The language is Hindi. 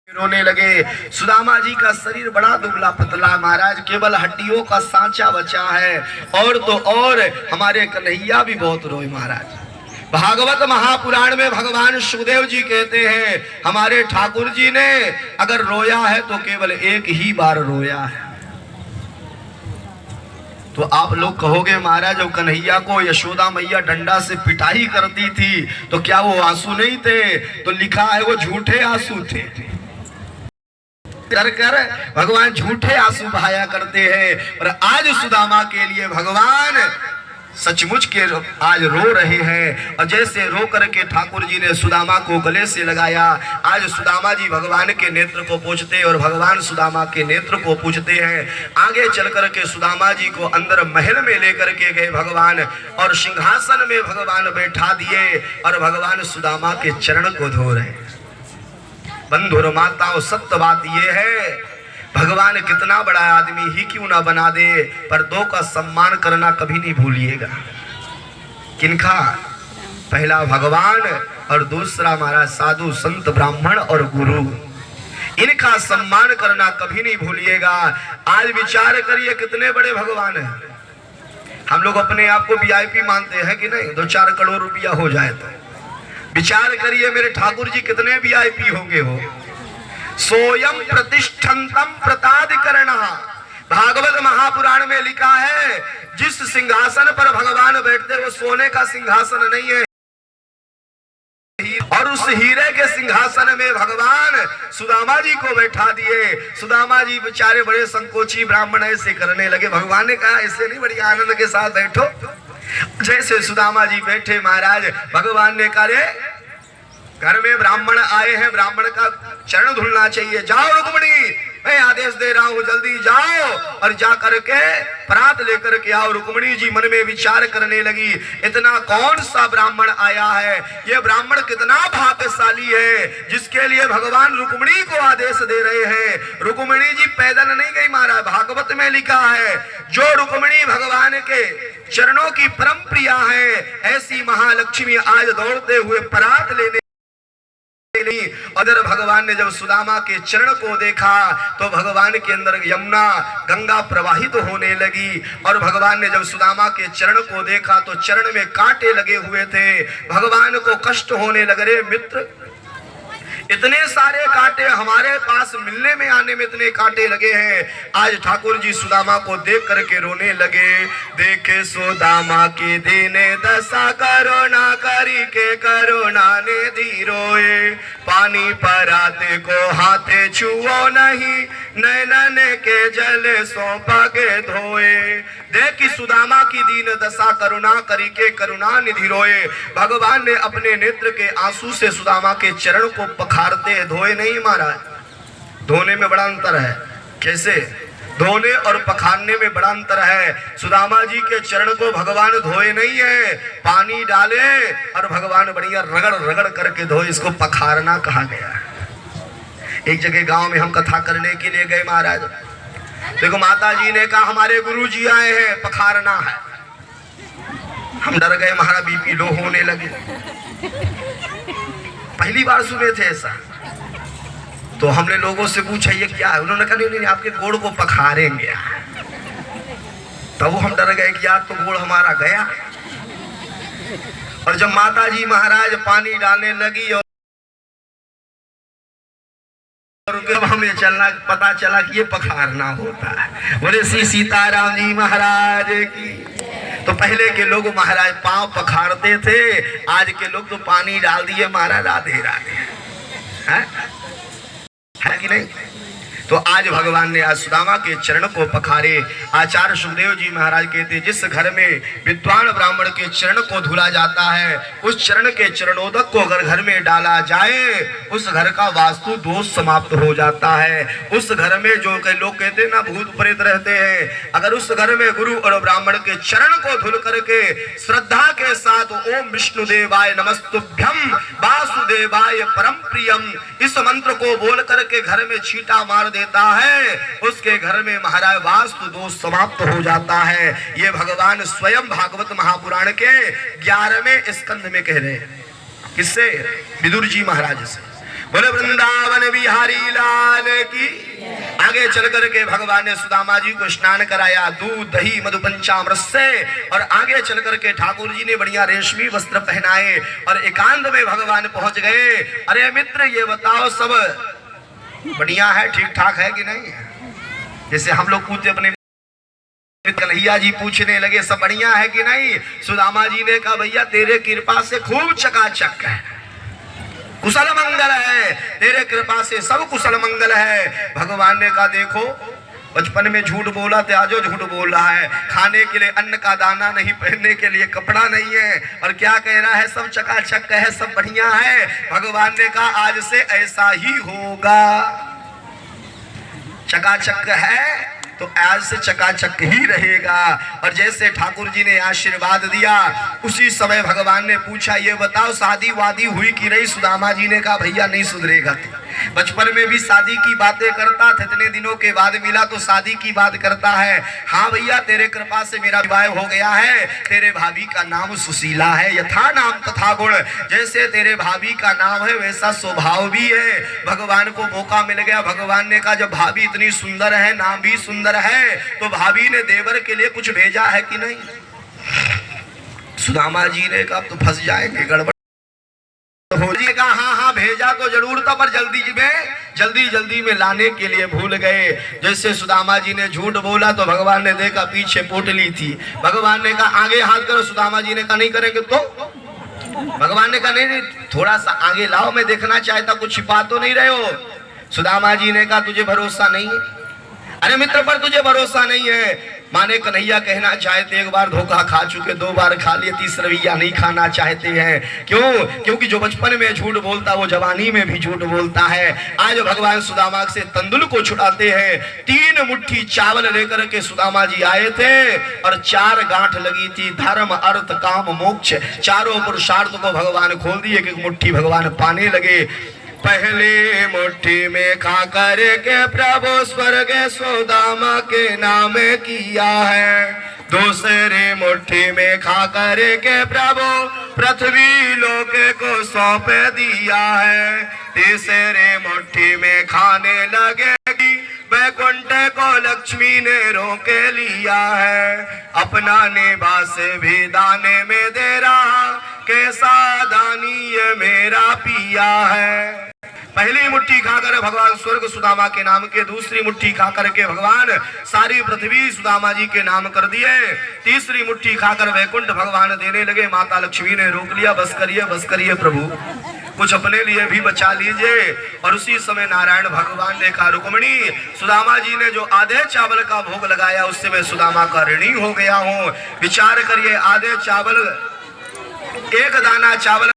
रोने लगे। सुदामा जी का शरीर बड़ा दुबला पतला महाराज, केवल हड्डियों का सांचा बचा है। और तो और हमारे कन्हैया भी बहुत रोए महाराज। भागवत महापुराण में भगवान सुखदेव जी कहते हैं हमारे ठाकुर जी ने अगर रोया है तो केवल एक ही बार रोया है। तो आप लोग कहोगे महाराज जब कन्हैया को यशोदा मैया डंडा से पिटाई करती थी तो क्या वो आंसू नहीं थे? तो लिखा है वो झूठे आंसू थे। कर कर भगवान झूठे आंसू बहाया करते हैं। और आज सुदामा के लिए भगवान सचमुच के आज रो रहे हैं। और जैसे रो करके ठाकुर जी ने सुदामा को गले से लगाया, आज सुदामा जी भगवान के नेत्र को पूछते और भगवान सुदामा के नेत्र को पूछते हैं। आगे चल करके सुदामा जी को अंदर महल में लेकर के गए भगवान और सिंहासन में भगवान बैठा दिए और भगवान सुदामा के चरण को धो रहे। बंधु और माताओं, सत्य बात यह है भगवान कितना बड़ा आदमी ही क्यों ना बना दे, पर दो का सम्मान करना कभी नहीं भूलिएगा। किनका? पहला भगवान और दूसरा हमारा साधु संत ब्राह्मण और गुरु। इनका सम्मान करना कभी नहीं भूलिएगा। आज विचार करिए कितने बड़े भगवान हैं। हम लोग अपने आप को वीआईपी मानते हैं कि नहीं? 2-4 करोड़ रुपया हो जाए तो विचार करिए मेरे ठाकुर जी कितने वीआईपी होंगे। हो सोयम प्रतिष्ठंतम प्रतादिकरण। भागवत महापुराण में लिखा है जिस सिंहासन पर भगवान बैठते वो सोने का सिंहासन नहीं है, और उस हीरे के सिंहासन में भगवान सुदामा जी को बैठा दिए। सुदामा जी बेचारे बड़े संकोची ब्राह्मण ऐसे करने लगे। भगवान ने कहा ऐसे नहीं, बड़ी आनंद के साथ बैठो। जैसे सुदामा जी बैठे महाराज, भगवान ने कहा रे घर में ब्राह्मण आए हैं, ब्राह्मण का चरण धुलना चाहिए, जाओ रुक्मिणी मैं आदेश दे रहा हूं, जल्दी जाओ और जा करके परात लेकर के आओ। रुक्मिणी जी मन में विचार करने लगी इतना कौन सा ब्राह्मण आया है, ये ब्राह्मण कितना भाग्यशाली है जिसके लिए भगवान रुक्मिणी को आदेश दे रहे हैं। रुक्मिणी जी पैदल नहीं गई महाराज, भागवत में लिखा है जो रुक्मिणी भगवान के चरणों की परम प्रिया है ऐसी महालक्ष्मी आज दौड़ते हुए परात लेने। अदर भगवान ने जब सुदामा के चरण को देखा तो भगवान के अंदर यमुना गंगा प्रवाहित होने लगी। और भगवान ने जब सुदामा के चरण को देखा तो चरण में कांटे लगे हुए थे। भगवान को कष्ट होने लगे, रे मित्र इतने सारे कांटे हमारे पास मिलने में आने में इतने कांटे लगे हैं। आज ठाकुर जी सुदामा को देख करके रोने लगे। देखे सुदामा की दीने दशा, करुणा करी के करुणा ने दी रोए। पानी पराते को हाथे छुओ नहीं, नैनन के जल सौंपा के धोए। देखी सुदामा की दीन दशा, करुणा करी के करुणा निधि रोए। भगवान ने अपने नेत्र के आंसू से सुदामा के चरण को पखारते, धोए नहीं महाराज। धोने में बड़ा अंतर है। कैसे? धोने और पखारने में बड़ा अंतर है। सुदामा जी के चरण को भगवान धोए नहीं है, पानी डाले और भगवान बढ़िया रगड़ रगड़ करके धोए, इसको पखारना कहा गया। एक जगह गांव में हम कथा करने के लिए गए महाराज, देखो माता जी ने कहा हमारे गुरु जी आए हैं, पखारना है। हम डर गए महाराज, बीपी लो होने लगे। पहली बार सुने थे ऐसा। तो हमने लोगों से पूछा ये क्या है, उन्होंने कहा नहीं आपके गोड़ को पखारेंगे। तब हम डर गए कि यार तो गोड़ हमारा गया। और जब माता जी महाराज पानी डालने लगी और हमें चलना पता चला कि ये पखारना होता है। बोले श्री सीताराम जी महाराज की। तो पहले के लोग महाराज पांव पखारते थे, आज के लोग तो पानी डाल दिए महाराज, राधे राधे है कि नहीं? तो आज भगवान ने आज सुदामा के चरण को पखारे। आचार्य सुखदेव जी महाराज कहते जिस घर में विद्वान ब्राह्मण के चरण को धुला जाता है, उस चरण के चरणोदक को अगर घर में डाला जाए उस घर का वास्तु दोष समाप्त हो जाता है। उस घर में जो लोग कहते हैं ना भूत प्रेत रहते हैं, अगर उस घर में गुरु और ब्राह्मण के चरण को धुल करके श्रद्धा के साथ ओम विष्णुदेवाय नमस्तुभ्यम वासुदेवाय परम प्रियम इस मंत्र को बोल करके घर में छींटा मार देता है, उसके घर में महाराज वास्तु दोष समाप्त हो जाता है। ये भगवान स्वयं भागवत महापुराण के 11वें स्कंध में कह रहे हैं। किससे? विदुर जी महाराज से। बोले वृंदावन बिहारी लाल की। आगे चल करके भगवान ने सुदामा जी को स्नान कराया दूध दही मधु पंचामृत से, और आगे चल करके ठाकुर जी ने बढ़िया रेशमी वस्त्र पहनाए और एकांत में भगवान पहुंच गए। अरे मित्र ये बताओ सब बढ़िया है, ठीक ठाक है कि नहीं? जैसे हम लोग पूछते अपने कन्हैया जी पूछने लगे सब बढ़िया है कि नहीं? सुदामा जी ने कहा भैया तेरे कृपा से खूब चकाचक है, कुशल मंगल है, तेरे कृपा से सब कुशल मंगल है। भगवान ने कहा देखो बचपन में झूठ बोला तो आजो झूठ बोल रहा है, खाने के लिए अन्न का दाना नहीं, पहनने के लिए कपड़ा नहीं है, और क्या कह रहा है सब चकाचक है, सब बढ़िया है। भगवान ने कहा आज से ऐसा ही होगा, चकाचक है तो आज से चकाचक ही रहेगा। और जैसे ठाकुर जी ने आशीर्वाद दिया उसी समय भगवान ने पूछा ये बताओ शादी वादी हुई कि नहीं? सुदामा जी ने कहा भैया नहीं सुधरेगा, बचपन में भी शादी की बातें करता था, इतने दिनों के बाद मिला तो शादी की बात करता है। हाँ भैया तेरे कृपा से मेरा विवाह हो गया है, तेरे भाभी का नाम सुशीला है, यथा नाम तथा गुण, जैसे तेरे भाभी का नाम है वैसा स्वभाव भी है। भगवान को मौका मिल गया, भगवान ने कहा जब भाभी इतनी सुंदर है, नाम भी सुंदर है, तो भाभी ने देवर के लिए कुछ भेजा है कि नहीं? सुदामा जी ने कहा तो फंस जाएंगे, गड़बड़ जी का हाँ हाँ भेजा तो जरूर था, पर जल्दी में लाने के लिए भूल गए। जैसे सुदामा जी ने झूठ बोला तो भगवान ने देखा पीछे पोटली थी, भगवान ने कहा आगे हाथ करो, सुदामा जी ने कहा नहीं करेंगे तो? भगवान ने कहा नहीं थोड़ा सा आगे लाओ, मैं देखना चाहता कुछ छिपा तो नहीं रहे हो। सुदामा जी ने कहा तुझे भरोसा नहीं है? अरे मित्र पर तुझे भरोसा नहीं है? माने कन्हैया कहना चाहते एक बार धोखा खा चुके, दो बार खा लिए, तीसरा नहीं खाना चाहते हैं। क्यों? क्योंकि जो बचपन में झूठ बोलता वो जवानी में भी झूठ बोलता है। आज भगवान सुदामा से तंदुल को छुड़ाते हैं। 3 मुट्ठी चावल लेकर के सुदामा जी आए थे और 4 गांठ लगी थी, धर्म अर्थ काम मोक्ष, चारों पुरुषार्थ को भगवान खोल दिए, एक मुट्ठी भगवान पाने लगे। पहले मुट्ठी में खा कर के प्रभु स्वर्ग सुदामा के नाम किया है, दूसरे मुट्ठी में खा कर के प्रभु पृथ्वी लोक को सौंप दिया है, तीसरे मुट्ठी में खाने लगेगी वैकुंठ को लक्ष्मी ने रोक लिया है, अपना निवास भी दाने में दे रहा, कैसा दानी ये मेरा पिया है। पहली मुट्ठी खाकर भगवान स्वर्ग सुदामा के नाम के, दूसरी मुट्ठी खाकर के भगवान सारी पृथ्वी सुदामा जी के नाम कर दिए, तीसरी मुट्ठी खाकर वैकुंठ भगवान देने लगे। माता लक्ष्मी ने रोक लिया, बस करिए प्रभु, कुछ अपने लिए भी बचा लीजिए। और उसी समय नारायण भगवान ने कहा रुक्मणी सुदामा जी ने जो आधे चावल का भोग लगाया उससे मैं सुदामा का ऋणी हो गया हूँ, विचार करिए आधे चावल, एक दाना चावल